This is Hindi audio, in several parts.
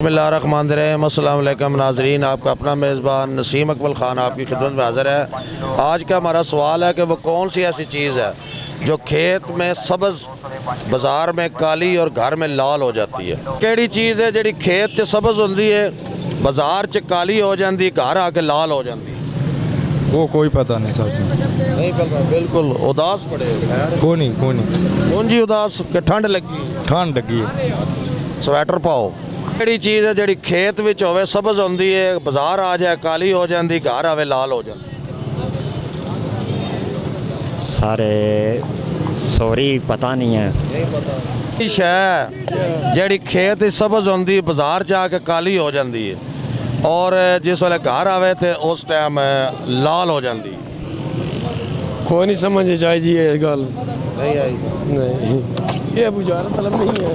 बिस्मिल्लाहिर्रहमानिर्रहीम। अस्सलाम वालेकुम नाज़रीन, आपका अपना मेज़बान नसीम अकमल ख़ान आपकी खिदमत में हाज़िर है। आज का हमारा सवाल है कि वो कौन सी ऐसी चीज़ है जो खेत में सब्ज़, बाज़ार में काली और घर में लाल हो जाती है। केड़ी चीज़ है जिहड़ी खेत च सब्ज़ होंदी है, बाज़ार च काली हो जाती, घर आके लाल हो जाती? वो कोई पता नहीं सर जी। नहीं पता, बिल्कुल उदास पड़े कोनी कौन जी उदास कि ठंड लगी? ठंड लगी है। स्वेटर पाओ। केड़ी चीज़ है जिहड़ी खेत विच होवे सब्ज़ होंदी है, बाज़ार आ जाए काली हो जाती, घर आवे लाल हो जाती? सारे सॉरी पता नहीं है। नहीं पता। शै जिहड़ी खेत विच सब्ज़ होंदी, बाज़ार जाके काली हो जाती है और जिस वेले घर आवे तो उस टाइम लाल हो जाती। कोई नहीं समझ जाए जी ये गल नहीं आई नहीं, ये बुझारा तलब नहीं है।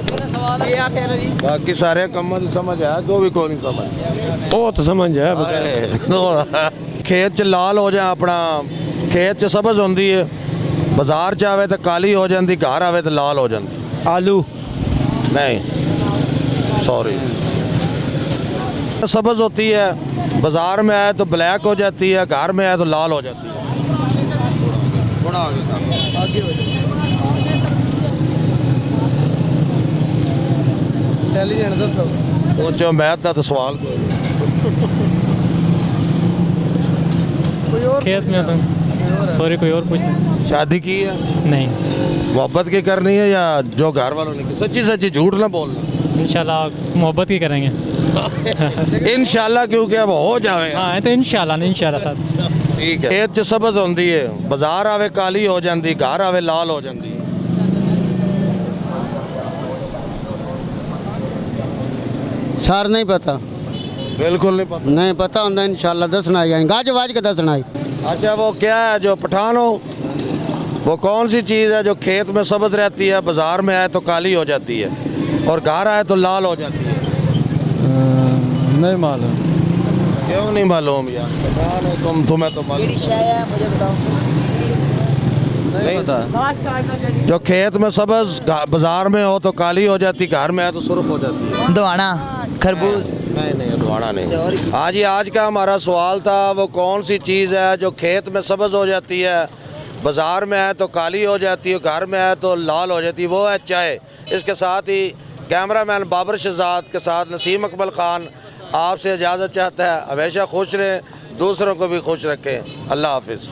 बाकी सारे कामों की समझ है कि भी कोई नहीं समझ। वो तो समझ है खेत च लाल हो जाए, अपना खेत च सब्ज़ होंदी है, बाज़ार च आवे तो काली हो जाती, घर आवे तो लाल हो जाती। आलू नहीं, सॉरी। सब्ज़ होती है, बाज़ार में आए तो ब्लैक हो जाती है, घर में आए तो लाल हो जाती है। थोड़ा आगे हो जाए। सोचो मैथ का तो सवाल खेत में तो सॉरी कोई और पूछना। शादी की है? नहीं, मोहब्बत की करनी है या जो घर वालों ने की? सच्ची सच्ची, झूठ ना बोलना। इंशाल्लाह मोहब्बत की करेंगे। इंशाल्लाह, क्योंकि अब हो जाए। हाँ तो इंशाल्लाह नहीं, इंशाल्लाह साहब। ठीक है। खेत च सब्ज़ होंदी है, बाज़ार आवे काली हो जाती, घर आवे लाल हो जाती। सर नहीं पता, बिल्कुल नहीं पता। नहीं पता होंगे इंशाल्लाह दसना है, गाज वाज के दसना है। अच्छा, वो क्या है जो पठान हो, वो कौन सी चीज़ है जो खेत में सब्ज़ रहती है, बाज़ार में आए तो काली हो जाती है और घर आए तो लाल हो जाती है? नहीं मालूम। क्यों नहीं मालूम यार? पठान हो तुम्हें तो मालूम। मुझे बताओ। नहीं पता। जो खेत में सब्ज़ बाज़ार में हो तो काली हो जाती, घर में आए तो सुर्ख हो जाती है। दवाना, खरबूज। नहीं, दुआना नहीं। हाँ जी, आज का हमारा सवाल था वो कौन सी चीज़ है जो खेत में सब्ज़ हो जाती है, बाज़ार में आए तो काली हो जाती है, घर में आए तो लाल हो जाती है। वो है चाय। इसके साथ ही कैमरामैन बाबर शहजाद के साथ नसीम अकमल ख़ान आपसे इजाज़त चाहता है। हमेशा खुश रहें, दूसरों को भी खुश रखें। अल्लाह हाफिज़।